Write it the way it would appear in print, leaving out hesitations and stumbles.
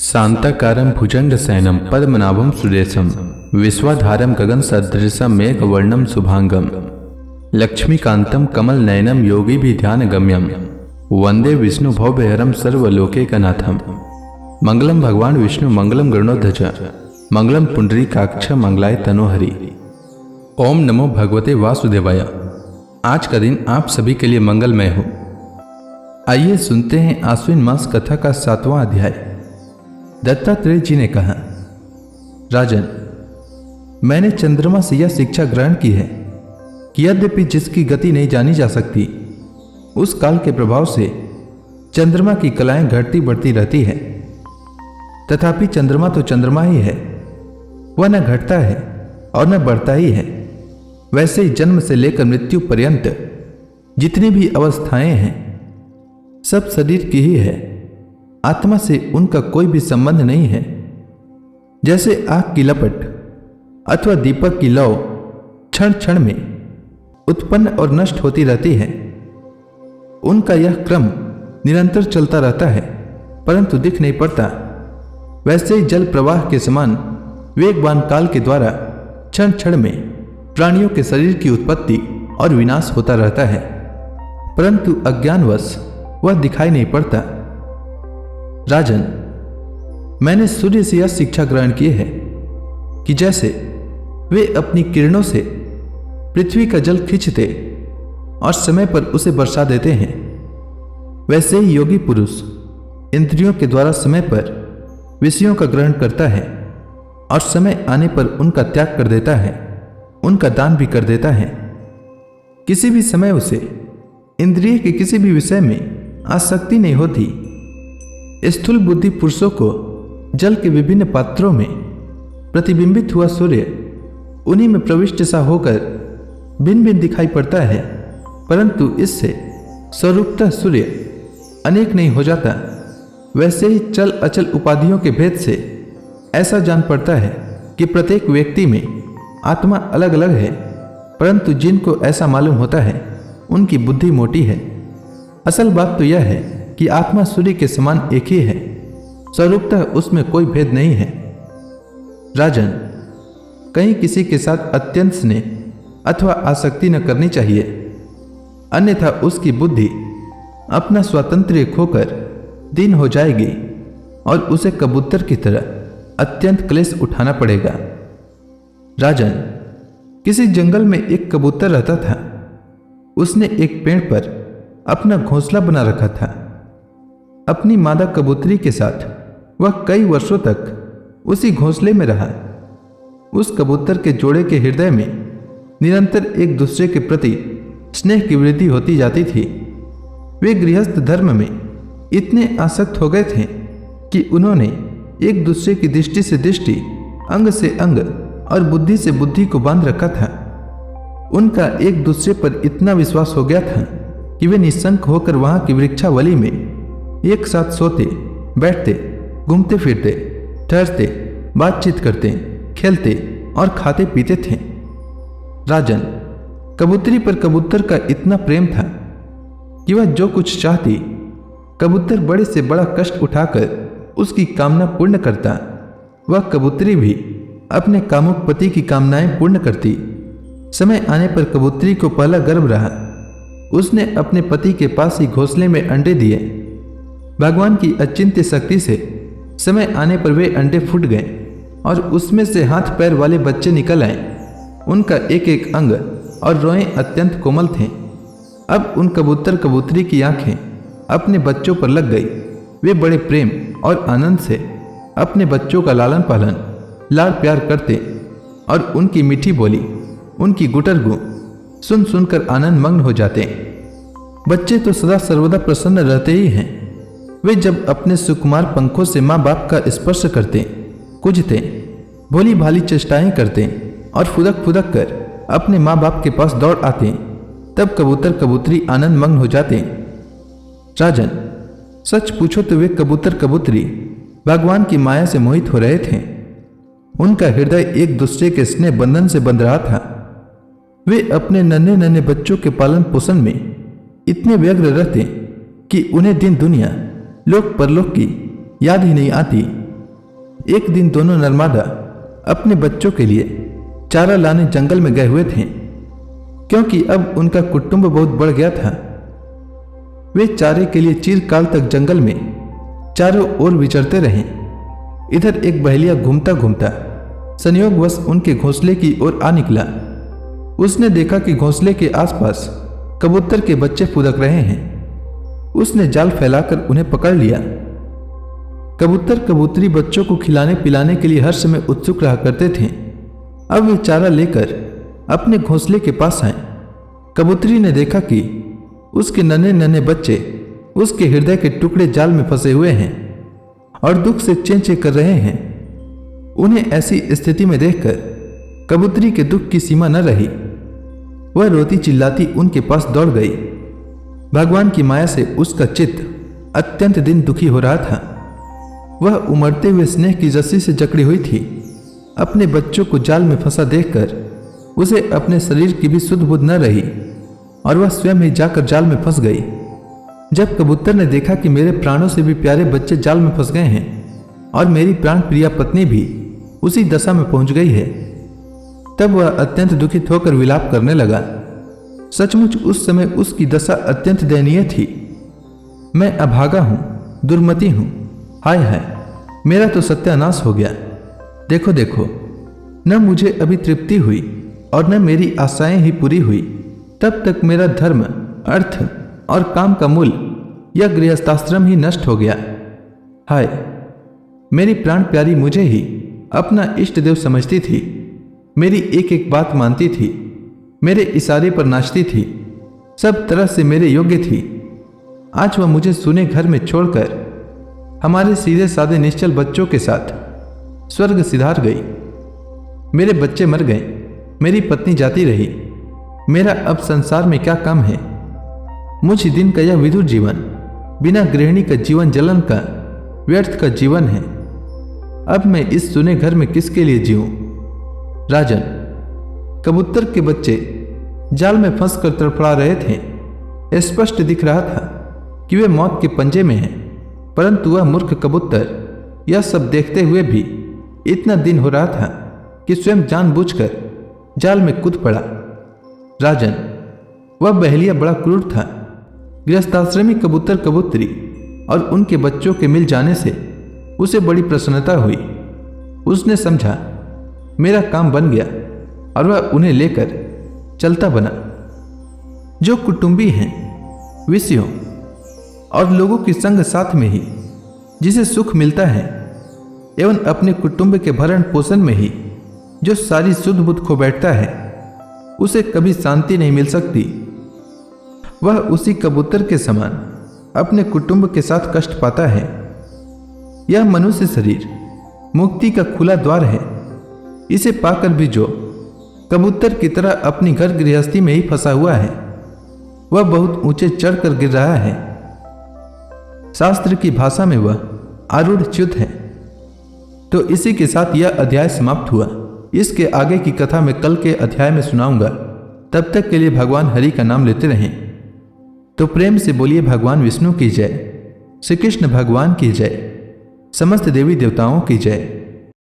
शांताकारं भुजंगशयनं पद्मनाभं सुरेशं विश्वाधारं गगनसदृशं मेघवर्णं शुभांगं लक्ष्मीकान्तं कमलनयनं योगिभिध्यानगम्यं वन्दे विष्णुभवभयहरं सर्वलोकैकनाथं। मंगलम भगवान विष्णु मंगलम गरुड़ध्वज मंगलम पुंडरीकाक्ष मंगलाय तनोहरि। ओम नमो भगवते वासुदेवाय। आज का दिन आप सभी के लिए मंगलमय हो। आइए सुनते हैं आश्विन मास कथा का 7वां अध्याय। दत्तात्रेय जी ने कहा, राजन, मैंने चंद्रमा से यह शिक्षा ग्रहण की है कि यद्यपि जिसकी गति नहीं जानी जा सकती, उस काल के प्रभाव से चंद्रमा की कलाएं घटती बढ़ती रहती है, तथापि चंद्रमा तो चंद्रमा ही है, वह न घटता है और न बढ़ता ही है। वैसे ही जन्म से लेकर मृत्यु पर्यंत जितनी भी अवस्थाएं हैं, सब शरीर की ही है, आत्मा से उनका कोई भी संबंध नहीं है। जैसे आग की लपट अथवा दीपक की लौ क्षण क्षण में उत्पन्न और नष्ट होती रहती है, उनका यह क्रम निरंतर चलता रहता है परंतु दिख नहीं पड़ता। वैसे ही जल प्रवाह के समान वेगवान काल के द्वारा क्षण क्षण में प्राणियों के शरीर की उत्पत्ति और विनाश होता रहता है, परंतु अज्ञानवश वह दिखाई नहीं पड़ता। राजन, मैंने सूर्य से यह शिक्षा ग्रहण की है कि जैसे वे अपनी किरणों से पृथ्वी का जल खींचते और समय पर उसे बरसा देते हैं, वैसे ही योगी पुरुष इंद्रियों के द्वारा समय पर विषयों का ग्रहण करता है और समय आने पर उनका त्याग कर देता है, उनका दान भी कर देता है। किसी भी समय उसे इंद्रिय के किसी भी विषय में आसक्ति नहीं होती। स्थूल बुद्धि पुरुषों को जल के विभिन्न पात्रों में प्रतिबिंबित हुआ सूर्य उन्हीं में प्रविष्ट सा होकर भिन्न भिन्न दिखाई पड़ता है, परंतु इससे स्वरूपतः सूर्य अनेक नहीं हो जाता। वैसे ही चल अचल उपाधियों के भेद से ऐसा जान पड़ता है कि प्रत्येक व्यक्ति में आत्मा अलग अलग है, परंतु जिनको ऐसा मालूम होता है उनकी बुद्धि मोटी है। असल बात तो यह है कि आत्मा सूर्य के समान एक ही है, स्वरूपतः उसमें कोई भेद नहीं है। राजन, कहीं किसी के साथ अत्यंत स्नेह अथवा आसक्ति न करनी चाहिए, अन्यथा उसकी बुद्धि अपना स्वातंत्र्य खोकर दीन हो जाएगी और उसे कबूतर की तरह अत्यंत क्लेश उठाना पड़ेगा। राजन, किसी जंगल में एक कबूतर रहता था। उसने एक पेड़ पर अपना घोंसला बना रखा था। अपनी मादा कबूतरी के साथ वह कई वर्षों तक उसी घोंसले में रहा। उस कबूतर के जोड़े के हृदय में निरंतर एक दूसरे के प्रति स्नेह की वृद्धि होती जाती थी। वे गृहस्थ धर्म में इतने आसक्त हो गए थे कि उन्होंने एक दूसरे की दृष्टि से दृष्टि, अंग से अंग और बुद्धि से बुद्धि को बांध रखा था। उनका एक दूसरे पर इतना विश्वास हो गया था कि वे निशंक होकर वहां की वृक्षावली में एक साथ सोते, बैठते, घूमते फिरते, ठहरते, बातचीत करते, खेलते और खाते पीते थे। राजन, कबूतरी पर कबूतर का इतना प्रेम था कि वह जो कुछ चाहती, कबूतर बड़े से बड़ा कष्ट उठाकर उसकी कामना पूर्ण करता। वह कबूतरी भी अपने कामुक पति की कामनाएं पूर्ण करती। समय आने पर कबूतरी को पहला गर्व रहा। उसने अपने पति के पास ही घोंसले में अंडे दिए। भगवान की अचिंत्य शक्ति से समय आने पर वे अंडे फूट गए और उसमें से हाथ पैर वाले बच्चे निकल आए। उनका एक एक अंग और रोएं अत्यंत कोमल थे। अब उन कबूतर कबूतरी की आंखें अपने बच्चों पर लग गई। वे बड़े प्रेम और आनंद से अपने बच्चों का लालन पालन, लाड़ प्यार करते और उनकी मीठी बोली, उनकी गुटरगू सुन सुनकर आनंद मग्न हो जाते। बच्चे तो सदा सर्वदा प्रसन्न रहते ही हैं। वे जब अपने सुकुमार पंखों से माँ बाप का स्पर्श करते, कुंजते, भोली भाली चेष्टाएं करते और फुदक फुदक कर अपने माँ बाप के पास दौड़ आते, तब कबूतर कबूतरी आनंद मग्न हो जाते। राजन, सच पूछो तो वे कबूतर कबूतरी भगवान की माया से मोहित हो रहे थे। उनका हृदय एक दूसरे के स्नेह बंधन से बंध रहा था। वे अपने नन्हे नन्हे बच्चों के पालन पोषण में इतने व्यग्र रहते कि उन्हें दिन दुनिया, लोक परलोक की याद ही नहीं आती। एक दिन दोनों नरमादा अपने बच्चों के लिए चारा लाने जंगल में गए हुए थे, क्योंकि अब उनका कुटुंब बहुत बढ़ गया था। वे चारे के लिए चिरकाल तक जंगल में चारों ओर विचरते रहे। इधर एक बहेलिया घूमता घूमता संयोगवश उनके घोंसले की ओर आ निकला। उसने देखा कि घोंसले के आसपास कबूतर के बच्चे फुदक रहे हैं। उसने जाल फैलाकर उन्हें पकड़ लिया। कबूतर कबूतरी बच्चों को खिलाने पिलाने के लिए हर समय उत्सुक रहा करते थे। अब वे चारा लेकर अपने घोंसले के पास आए। कबूतरी ने देखा कि उसके नन्हे नन्हे बच्चे उसके हृदय के टुकड़े जाल में फंसे हुए हैं और दुख से चें चें कर रहे हैं। उन्हें ऐसी स्थिति में देखकर कबूतरी के दुख की सीमा न रही। वह रोती चिल्लाती उनके पास दौड़ गई। भगवान की माया से उसका चित्त अत्यंत दिन दुखी हो रहा था। वह उमड़ते हुए स्नेह की रस्सी से जकड़ी हुई थी। अपने बच्चों को जाल में फंसा देखकर उसे अपने शरीर की भी सुध बुध न रही और वह स्वयं ही जाकर जाल में फंस गई। जब कबूतर ने देखा कि मेरे प्राणों से भी प्यारे बच्चे जाल में फंस गए हैं और मेरी प्राण प्रिया पत्नी भी उसी दशा में पहुंच गई है, तब वह अत्यंत दुखित होकर विलाप करने लगा। सचमुच उस समय उसकी दशा अत्यंत दयनीय थी। मैं अभागा हूं, दुर्मति हूं, हाय हाय, मेरा तो सत्यानाश हो गया। देखो देखो, न मुझे अभी तृप्ति हुई और न मेरी आशाएं ही पूरी हुई, तब तक मेरा धर्म, अर्थ और काम का मूल या गृहस्थाश्रम ही नष्ट हो गया। हाय, मेरी प्राण प्यारी मुझे ही अपना इष्ट देव समझती थी। मेरी एक एक बात मानती थी, मेरे इशारे पर नाचती थी, सब तरह से मेरे योग्य थी। आज वह मुझे सुने घर में छोड़कर हमारे सीधे साधे निश्चल बच्चों के साथ स्वर्ग सिधार गई। मेरे बच्चे मर गए, मेरी पत्नी जाती रही। मेरा अब संसार में क्या काम है? मुझ दिन का यह विधुर जीवन, बिना गृहिणी का जीवन जलन का व्यर्थ का जीवन है। अब मैं इस सुने घर में किसके लिए जीऊं? राजन, कबूतर के बच्चे जाल में फंसकर तड़फड़ा रहे थे। स्पष्ट दिख रहा था कि वे मौत के पंजे में हैं, परंतु वह मूर्ख कबूतर यह सब देखते हुए भी इतना दिन हो रहा था कि स्वयं जानबूझकर जाल में कूद पड़ा। राजन, वह बहेलिया बड़ा क्रूर था। गृहस्थाश्रमी कबूतर कबूतरी और उनके बच्चों के मिल जाने से उसे बड़ी प्रसन्नता हुई। उसने समझा मेरा काम बन गया और वह उन्हें लेकर चलता बना। जो कुटुंबी हैं, विषयों और लोगों की संग साथ में ही जिसे सुख मिलता है एवं अपने कुटुंब के भरण पोषण में ही जो सारी सुध बुध खो बैठता है, उसे कभी शांति नहीं मिल सकती। वह उसी कबूतर के समान अपने कुटुंब के साथ कष्ट पाता है। यह मनुष्य शरीर मुक्ति का खुला द्वार है। इसे पाकर भी जो कबूतर की तरह अपनी घर गृहस्थी में ही फंसा हुआ है, वह बहुत ऊंचे चढ़कर गिर रहा है। शास्त्र की भाषा में वह आरूढ़ च्युत है। तो इसी के साथ यह अध्याय समाप्त हुआ। इसके आगे की कथा मैं कल के अध्याय में सुनाऊंगा। तब तक के लिए भगवान हरि का नाम लेते रहें। तो प्रेम से बोलिए भगवान विष्णु की जय, श्री कृष्ण भगवान की जय, समस्त देवी देवताओं की जय।